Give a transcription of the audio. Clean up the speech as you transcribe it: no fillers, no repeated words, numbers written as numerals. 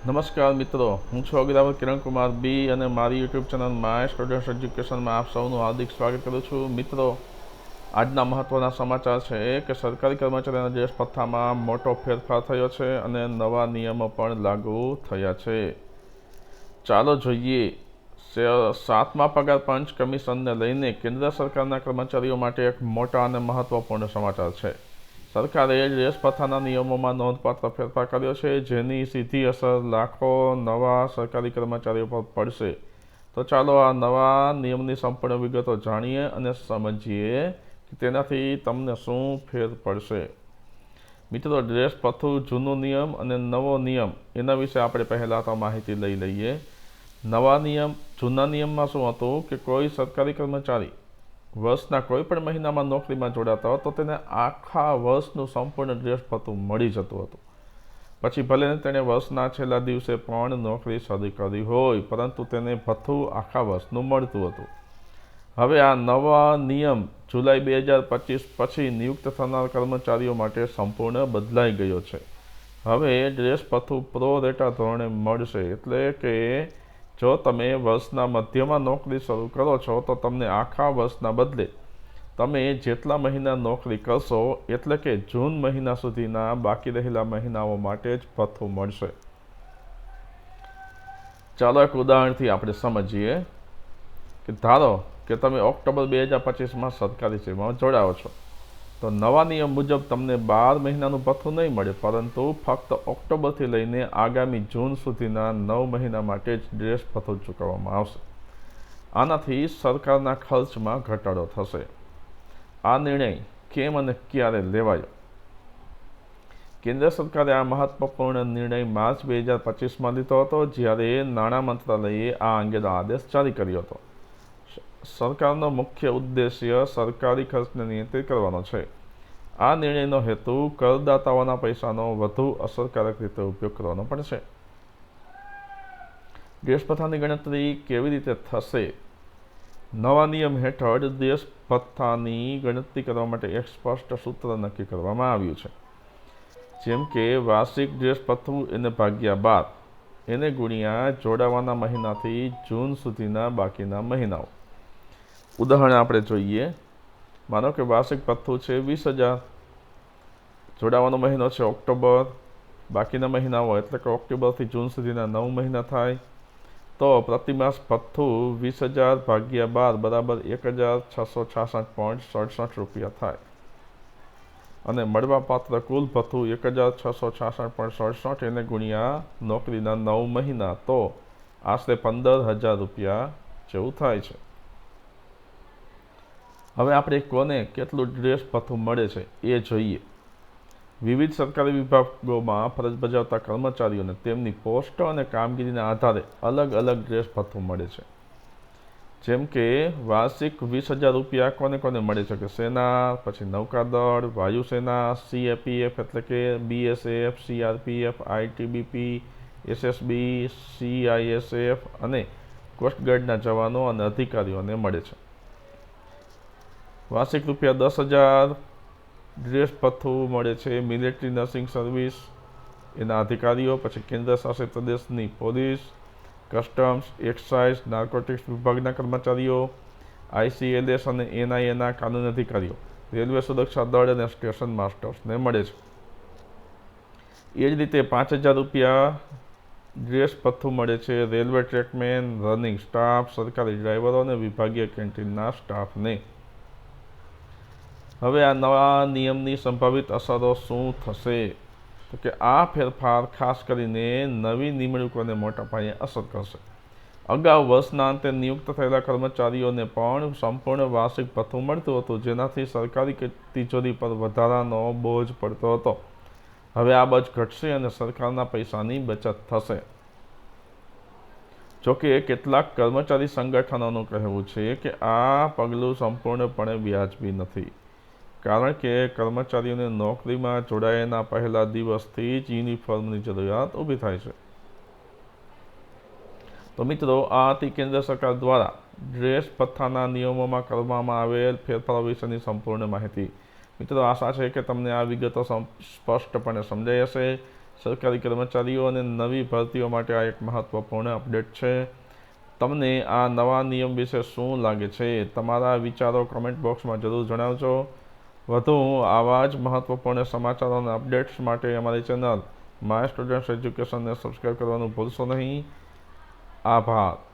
નમસ્કાર મિત્રો, હું છું અગ્રાવત કિરણ કુમાર બી અને મારી યુટ્યુબ ચેનલ માય સ્ટુડન્ટ એજ્યુકેશનમાં આપ સૌનું હાર્દિક સ્વાગત કરું છું. મિત્રો, આજના મહત્ત્વના સમાચાર છે કે સરકારી કર્મચારીઓના ડ્રેસ ભથ્થામાં મોટો ફેરફાર થયો છે અને નવા નિયમો પણ લાગુ થયા છે. ચાલો જોઈએ. 7મા પગાર પંચ કમિશનને લઈને કેન્દ્ર સરકારના કર્મચારીઓ માટે એક મોટા અને મહત્વપૂર્ણ સમાચાર છે. સરકારે ડ્રેસ ભથ્થાના નિયમોમાં નોંધપાત્ર ફેરફાર કર્યો છે, જેની સીધી અસર લાખો નવા સરકારી કર્મચારીઓ પર પડશે. તો ચાલો આ નવા નિયમની સંપૂર્ણ વિગતો જાણીએ અને સમજીએ કે તેનાથી તમને શું ફેર પડશે. મિત્રો, ડ્રેસ ભથ્થું, જૂનો નિયમ અને નવો નિયમ, એના વિશે આપણે પહેલાં તો માહિતી લઈ લઈએ. જૂના નિયમમાં શું હતું કે કોઈ સરકારી કર્મચારી વર્ષના કોઈ પણ મહિનામાં નોકરીમાં જોડાતા હોય તો તેને આખા વર્ષનું સંપૂર્ણ ડ્રેસ ભથ્થું મળી જતું હતું. પછી ભલે તેણે વર્ષના છેલ્લા દિવસે પણ નોકરી શરૂ કરી હોય, પરંતુ તેને ભથ્થું આખા વર્ષનું મળતું હતું. હવે આ નવા નિયમ જુલાઈ 2025 પછી નિયુક્ત થનાર કર્મચારીઓ માટે સંપૂર્ણ બદલાઈ ગયો છે. હવે ડ્રેસ ભથ્થું પ્રો રેટા ધોરણે મળશે, એટલે કે જો તમે વર્ષના મધ્યમાં નોકરી શરૂ કરો છો તો તમને આખા વર્ષના બદલે તમે જેટલા મહિના નોકરી કરશો, એટલે કે જૂન મહિના સુધીના બાકી રહેલા મહિનાઓ માટે જ ભથ્થું મળશે. ચાલો એક ઉદાહરણથી આપણે સમજીએ કે ધારો કે તમે ઓક્ટોબર 2025માં સરકારી સેવામાં જોડાઓ છો, તો નવા નિયમ મુજબ તમને 12 મહિનાનું ભથ્થું નહીં મળે, પરંતુ ફક્ત ઓક્ટોબરથી લઈને આગામી જૂન સુધીના 9 મહિના માટે જ ડ્રેસ ભથ્થું ચૂકવવામાં આવશે. આનાથી સરકારના ખર્ચમાં ઘટાડો થશે. આ નિર્ણય કેમ અને ક્યારે લેવાયો? કેન્દ્ર સરકારે આ મહત્વપૂર્ણ નિર્ણય માર્ચ 2025માં લીધો હતો, જ્યારે નાણાં મંત્રાલયે આ અંગેનો આદેશ જારી કર્યો હતો. સરકારનો મુખ્ય ઉદ્દેશ્ય સરકારી ખર્ચને નિયંત્રિત કરવાનો છે. આ નિર્ણયનો હેતુ કરદાતાઓના પૈસાનો વધુ અસરકારક રીતે ઉપયોગ કરવાનો પણ છે. ડ્રેસ ભથ્થાની ગણતરી કેવી રીતે થશે? નવા નિયમ હેઠળ ડ્રેસ ભથ્થાની ગણતરી કરવા માટે એક સ્પષ્ટ સૂત્ર નક્કી કરવામાં આવ્યું છે. જેમ કે વાર્ષિક ડ્રેસ ભથ્થું એને ભાગ્યા 12, એને ગુણ્યા જોડાવાના મહિનાથી જૂન સુધીના બાકીના મહિનાઓ. ઉદાહરણ આપણે જોઈએ. માનો કે વાર્ષિક ભથ્થું છે 20,000, જોડાવાનો મહિનો છે ઓક્ટોબર, બાકીના મહિનાઓ એટલે કે ઓક્ટોબરથી જૂન સુધીના 9 મહિના થાય, તો પ્રતિમાસ ભથ્થું 20,000 ભાગ્યા 12 બરાબર 1,666.67 રૂપિયા થાય. અને મળવાપાત્ર કુલ ભથ્થું 1,666.67 એને ગુણ્યા નોકરીના 9 મહિના, તો આશરે 15,000 રૂપિયા જેવું થાય છે. હવે આપણે કોને કેટલું ડ્રેસ ભથ્થું મળે છે એ જોઈએ. વિવિધ સરકારી વિભાગોમાં ફરજ બજાવતા કર્મચારીઓને તેમની પોસ્ટ અને કામગીરીના આધારે અલગ અલગ ડ્રેસ ભથ્થું મળે છે. જેમ કે વાર્ષિક 20,000 રૂપિયા કોને કોને મળે છે કે સેના, પછી નૌકાદળ, વાયુસેના, CAPF એટલે કે BSF, CRPF, ITBP, SSB, CISF અને કોસ્ટગાર્ડના જવાનો અને અધિકારીઓને મળે છે. વાર્ષિક રૂપિયા 10,000 ડ્રેસ ભથ્થું મળે છે મિલિટરી નર્સિંગ સર્વિસ, એના અધિકારીઓ, પછી કેન્દ્ર શાસિત પ્રદેશની પોલીસ, કસ્ટમ્સ, એક્સાઇઝ, નાર્કોટિક્સ વિભાગના કર્મચારીઓ, ICLS અને NIAના કાનૂની અધિકારીઓ, રેલવે સુરક્ષા દળ અને સ્ટેશન માસ્ટર્સને મળે છે. એ જ રીતે 5,000 રૂપિયા ડ્રેસ ભથ્થું મળે છે રેલવે ટ્રેકમેન, રનિંગ સ્ટાફ, સરકારી ડ્રાઈવરો અને વિભાગીય કેન્ટીનના સ્ટાફને. હવે આ નવા નિયમની સંભવિત અસરો શું થશે? તો કે આ ફેરફાર ખાસ કરીને નવી નિમણૂકોને મોટા પાયે અસર કરશે. અગાઉ વર્ષના અંતે નિયુક્ત થયેલા કર્મચારીઓને પણ સંપૂર્ણ વાર્ષિક ભથ્થું મળતું હતું, જેનાથી સરકારી તિજોરી પર વધારાનો બોજ પડતો હતો. હવે આ બોજ ઘટશે અને સરકારના પૈસાની બચત થશે. જોકે કેટલાક કર્મચારી સંગઠનોનું કહેવું છે કે આ પગલું સંપૂર્ણપણે વ્યાજબી નથી, કારણ કે કર્મચારીઓને નોકરીમાં જોડાયાના પહેલા દિવસથી જ યુનિફોર્મની જરૂરિયાત ઊભી થાય છે. તો મિત્રો, આ હતી કેન્દ્ર સરકાર દ્વારા ડ્રેસ ભથ્થાના નિયમોમાં કરવામાં આવેલ ફેરફારો વિશેની સંપૂર્ણ માહિતી. મિત્રો, આશા છે કે તમને આ વિગતો સ્પષ્ટપણે સમજાઈ હશે. સરકારી કર્મચારીઓ અને નવી ભરતીઓ માટે આ એક મહત્વપૂર્ણ અપડેટ છે. તમને આ નવા નિયમ વિશે શું લાગે છે? તમારા વિચારો કમેન્ટ બોક્સમાં જરૂર જણાવજો. વધુ આવા જ મહત્વપૂર્ણ સમાચારો અને અપડેટ્સ માટે અમારી ચેનલ માય સ્ટુડન્ટ એજ્યુકેશનને સબસ્ક્રાઈબ કરવાનું ભૂલશો નહીં. આભાર.